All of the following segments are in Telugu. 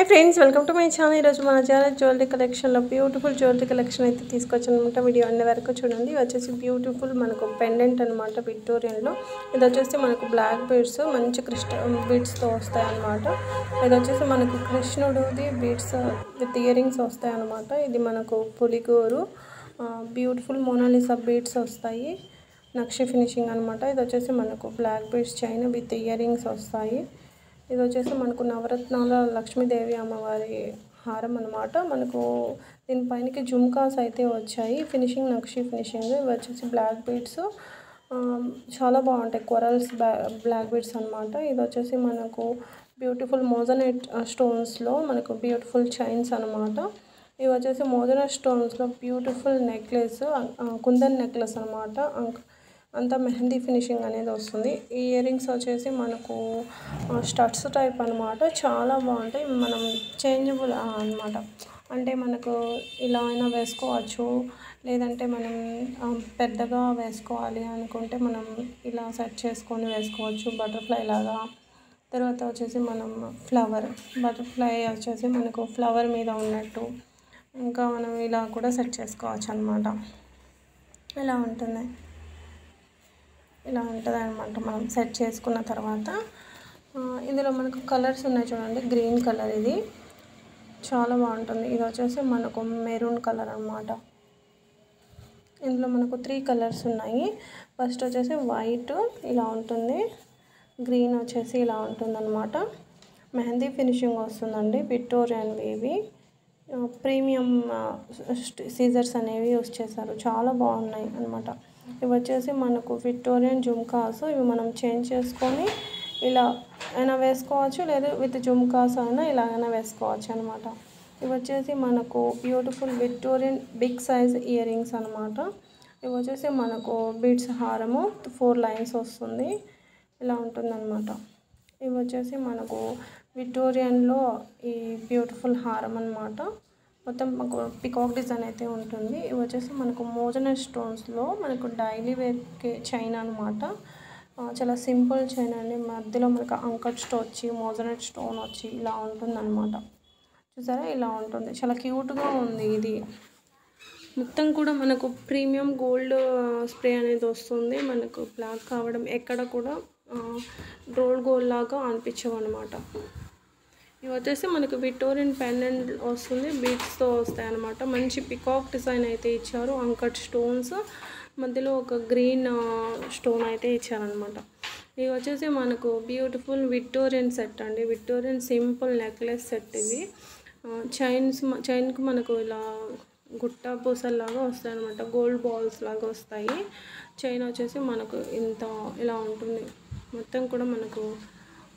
Hi friends welcome to my channel. ఈరోజు మన ఛానల్ జ్యువెలరీ కలెక్షన్లో బ్యూటిఫుల్ జ్యువెలరీ కలెక్షన్ అయితే తీసుకొచ్చానమాట। వీడియో అన్ని వరకు చూడండి। వచ్చేసి బ్యూటిఫుల్ మనకు పెండెంట్ అన్నమాట విక్టోరియన్లో। ఇది వచ్చేసి మనకు బ్లాక్ బీడ్స్ మంచి క్రిస్టల్ బీడ్స్తో వస్తాయి అన్నమాట। ఇది వచ్చేసి మనకు కృష్ణుడిది బీడ్స్ విత్ ఇయర్ రింగ్స్ వస్తాయి అన్నమాట। ఇది మనకు పులిగోరు బ్యూటిఫుల్ మోనాలిసా బీడ్స్ వస్తాయి, నక్షి ఫినిషింగ్ అన్నమాట। ఇది వచ్చేసి మనకు black beads chain with earrings వస్తాయి। ఇది వచ్చేసి మనకు నవరత్నాల లక్ష్మీదేవి అమ్మవారి హారం అన్నమాట। మనకు దీనిపైనకి జుమ్కాస్ అయితే వచ్చాయి, ఫినిషింగ్ నక్షి ఫినిషింగ్। ఇవి వచ్చేసి బ్లాక్ బీడ్స్ చాలా బాగుంటాయి, కొరల్స్ బ్లాక్ బీడ్స్ అన్నమాట। ఇది వచ్చేసి మనకు బ్యూటిఫుల్ మోజనైట్ స్టోన్స్లో మనకు బ్యూటిఫుల్ చైన్స్ అన్నమాట। ఇవి వచ్చేసి మోజనైట్ స్టోన్స్లో బ్యూటిఫుల్ నెక్లెస్, కుందన్ నెక్లెస్ అన్నమాట। అంతా మెహందీ ఫినిషింగ్ అనేది వస్తుంది। ఈ ఇయర్ రింగ్స్ వచ్చేసి మనకు స్టడ్స్ టైప్ అన్నమాట, చాలా బాగుంటాయి। మనం చేంజబుల్ అన్నమాట, అంటే మనకు ఇలా అయినా వేసుకోవచ్చు, లేదంటే మనం పెద్దగా వేసుకోవాలి అనుకుంటే మనం ఇలా సెట్ చేసుకొని వేసుకోవచ్చు బటర్ఫ్లై లాగా। తర్వాత వచ్చేసి మనం ఫ్లవర్ బటర్ఫ్లై వచ్చేసి మనకు ఫ్లవర్ మీద ఉన్నట్టు ఇంకా మనం ఇలా కూడా సెట్ చేసుకోవచ్చు అన్నమాట। ఇలా ఉంటుంది, ఇలా ఉంటుంది అనమాట। మనం సెట్ చేసుకున్న తర్వాత ఇందులో మనకు కలర్స్ ఉన్నాయి చూడండి। గ్రీన్ కలర్ ఇది చాలా బాగుంటుంది। ఇది వచ్చేసి మనకు మెరూన్ కలర్ అన్నమాట। ఇందులో మనకు 3 కలర్స్ ఉన్నాయి। ఫస్ట్ వచ్చేసి వైట్ ఇలా ఉంటుంది, గ్రీన్ వచ్చేసి ఇలా ఉంటుంది అన్నమాట। మెహందీ ఫినిషింగ్ వస్తుందండి, విక్టోరియన్ ఇవి ప్రీమియం సీజర్స్ అనేవి యూస్ చేశారు, చాలా బాగున్నాయి అన్నమాట। ఇవి వచ్చేసి మనకు విక్టోరియన్ జుమ్కాస్, ఇవి మనం చేంజ్ చేసుకొని ఇలా అయినా వేసుకోవచ్చు, లేదా విత్ జుమ్కాస్ అయినా ఇలాగైనా వేసుకోవచ్చు అనమాట। ఇవి వచ్చేసి మనకు beautiful Victorian big size earrings అనమాట। ఇవి వచ్చేసి మనకు బీడ్స్ హారము 4 లైన్స్ వస్తుంది, ఇలా ఉంటుందన్నమాట। ఇవి వచ్చేసి మనకు విక్టోరియన్లో ఈ బ్యూటిఫుల్ హారం అన్నమాట, మొత్తం మనకు పికాక్ డిజైన్ అయితే ఉంటుంది। ఇవి వచ్చేసి మనకు మోజనైట్ స్టోన్స్లో మనకు డైలీ వేర్కి చైన్ అనమాట, చాలా సింపుల్ చైన్ అండి। మధ్యలో మనకు అంకట్ స్టోన్ వచ్చి మోజనైట్ స్టోన్ వచ్చి ఇలా ఉంటుందన్నమాట। చూసారా ఇలా ఉంటుంది, చాలా క్యూట్గా ఉంది। ఇది మొత్తం కూడా మనకు ప్రీమియం గోల్డ్ స్ప్రే అనేది వస్తుంది, మనకు బ్లాక్ కావడం ఎక్కడ కూడా రోల్ గోల్డ్ లాగా అనిపించవు అనమాట। ఇవి వచ్చేసి మనకు విక్టోరియన్ పెండెంట్ వస్తుంది, బీడ్స్తో వస్తాయి అన్నమాట। మంచి పికాక్ డిజైన్ అయితే ఇచ్చారు, అంకట్ స్టోన్స్ మధ్యలో ఒక గ్రీన్ స్టోన్ అయితే ఇచ్చారనమాట। ఇవి వచ్చేసి మనకు బ్యూటిఫుల్ విక్టోరియన్ సెట్ అండి, విక్టోరియన్ సింపుల్ నెక్లెస్ సెట్। ఇవి చైన్కి మనకు ఇలా గుట్ట పూసల్లాగా వస్తాయి అనమాట, గోల్డ్ బాల్స్ లాగా వస్తాయి। చైన్ వచ్చేసి మనకు ఇంత ఇలా ఉంటుంది, మొత్తం కూడా మనకు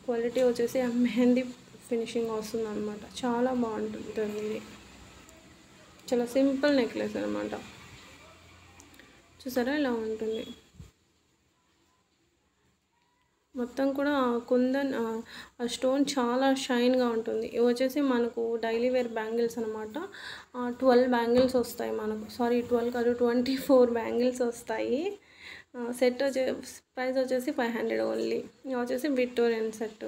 క్వాలిటీ వచ్చేసి మెహందీ ఫినిషింగ్ వస్తుంది అనమాట, చాలా బాగుంటుంది। ఇది చాలా సింపుల్ నెక్లెస్ అనమాట, చూసారా ఇలా ఉంటుంది। మొత్తం కూడా కుందన్ స్టోన్ చాలా షైన్గా ఉంటుంది। ఇవి వచ్చేసి మనకు డైలీ వేర్ బ్యాంగిల్స్ అనమాట, 12 బ్యాంగిల్స్ వస్తాయి మనకు, సారీ 12 కాదు 24 బ్యాంగిల్స్ వస్తాయి। సెట్ ప్రైస్ వచ్చేసి 500 ఓన్లీ। ఇవి వచ్చేసి విక్టోరియన్ సెట్,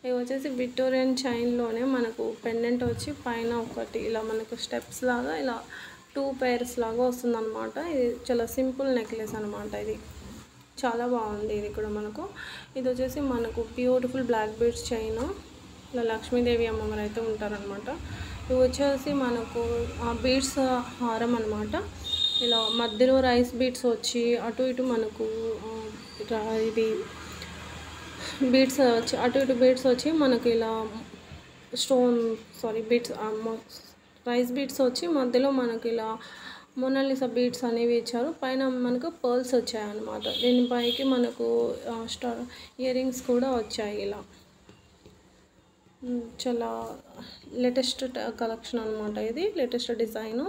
ఇవి వచ్చేసి విక్టోరియన్ చైన్లోనే మనకు పెండెంట్ వచ్చి పైన ఒకటి ఇలా మనకు స్టెప్స్ లాగా ఇలా 2 pairs లాగా వస్తుందన్నమాట। ఇది చాలా సింపుల్ నెక్లెస్ అనమాట, ఇది చాలా బాగుంది। ఇది కూడా మనకు ఇది వచ్చేసి మనకు బ్యూటిఫుల్ బ్లాక్ బీడ్స్ చైన్, ఇలా లక్ష్మీదేవి అమ్మవారు అయితే ఉంటారనమాట। ఇవి వచ్చేసి మనకు బీడ్స్ హారం అనమాట, ఇలా మధ్యలో రైస్ బీడ్స్ వచ్చి అటు ఇటు మనకు ఇది బీడ్స్ వచ్చి అటు ఇటు బీడ్స్ వచ్చి మనకు ఇలా బీడ్స్ రైస్ బీడ్స్ వచ్చి మధ్యలో మనకు ఇలా మోనాలిసా బీడ్స్ అనేవి ఇచ్చారు, పైన మనకు పర్ల్స్ వచ్చాయన్నమాట। దీనిపైకి మనకు ఇయర్ రింగ్స్ కూడా వచ్చాయి, ఇలా చాలా లేటెస్ట్ కలెక్షన్ అనమాట। ఇది లేటెస్ట్ డిజైను,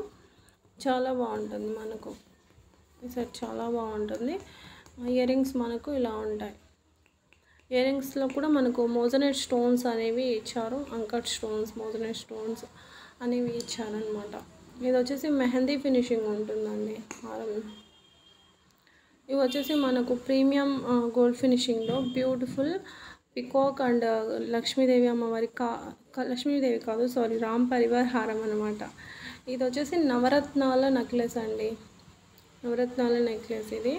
చాలా బాగుంటుంది మనకు ఈ సెట్, చాలా బాగుంటుంది। ఇయర్ రింగ్స్ మనకు ఇలా ఉంటాయి, ఇయర్ రింగ్స్లో కూడా మనకు మోజనైట్ స్టోన్స్ అనేవి ఇచ్చారు, అంకట్ స్టోన్స్ మోజనైట్ స్టోన్స్ అనేవి ఇచ్చారనమాట। ఇది వచ్చేసి మెహందీ ఫినిషింగ్ ఉంటుందండి హారం। ఇవి వచ్చేసి మనకు ప్రీమియం గోల్డ్ ఫినిషింగ్లో బ్యూటిఫుల్ పికాక్ అండ్ లక్ష్మీదేవి అమ్మవారి లక్ష్మీదేవి కాదు సారీ, రామ్ పరివార్ హారం అనమాట. ఇది వచ్చేసి నవరత్నాల నెక్లెస్ అండి. నవరత్నాల నెక్లెస్ ఇది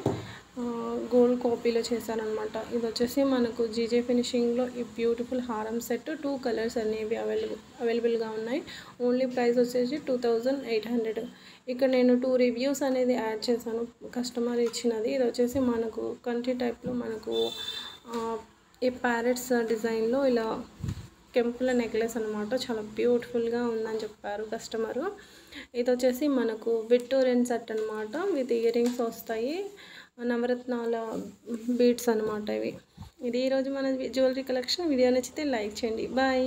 గోల్డ్ కాపీలో చేశారనమాట. ఇది వచ్చేసి మనకు జీజే ఫినిషింగ్లో ఈ బ్యూటిఫుల్ హారం సెట్ 2 కలర్స్ అనేవి అవైలబుల్గా ఉన్నాయి. ఓన్లీ ప్రైస్ వచ్చేసి 2800. ఇక్కడ నేను 2 రివ్యూస్ అనేది యాడ్ చేశాను, కస్టమర్ ఇచ్చినది. ఇది వచ్చేసి మనకు కంట్రీ టైప్లో మనకు ఈ ప్యారెట్స్ డిజైన్లో ఇలా కెంపుల నెక్లెస్ అనమాట. చాలా బ్యూటిఫుల్గా ఉందని చెప్పారు కస్టమరు. ఇది వచ్చేసి మనకు విక్టోరియన్ సెట్ అనమాట. విత్ ఇయర్ రింగ్స్ వస్తాయి, నవరత్నాల బీడ్స్ అనమాట ఇవి. ఇది ఈరోజు మన జ్యువెలరీ కలెక్షన్. వీడియో నచ్చితే లైక్ చేయండి. బాయ్.